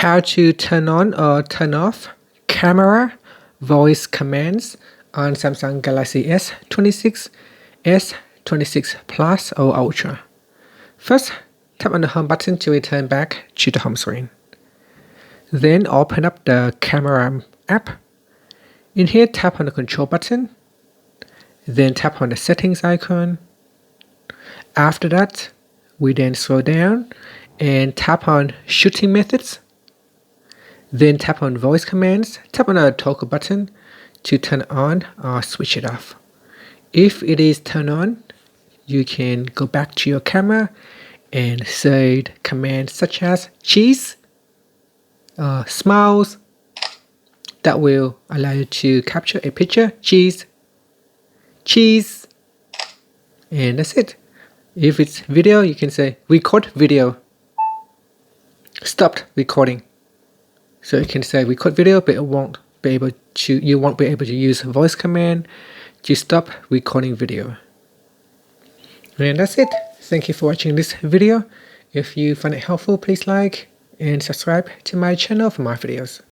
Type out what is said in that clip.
how to turn on or turn off camera voice commands on Samsung Galaxy S26, S26 Plus or Ultra. First, tap on the home button to return back to the home screen. Then open up the camera app. In here, tap on the control button. Then tap on the settings icon. After that, we then scroll down and tap on shooting methods. Then tap on voice commands. Tap on the toggle button to turn it on or switch it off. If it is turned on, you can go back to your camera and say commands such as cheese, smiles. That will allow you to capture a picture. Cheese, cheese, and that's it. If it's video, you can say record video, stopped recording. So you can say record video, but you won't be able to use voice command to stop recording video. And that's it. Thank you for watching this video. If you find it helpful, please like and subscribe to my channel for more videos.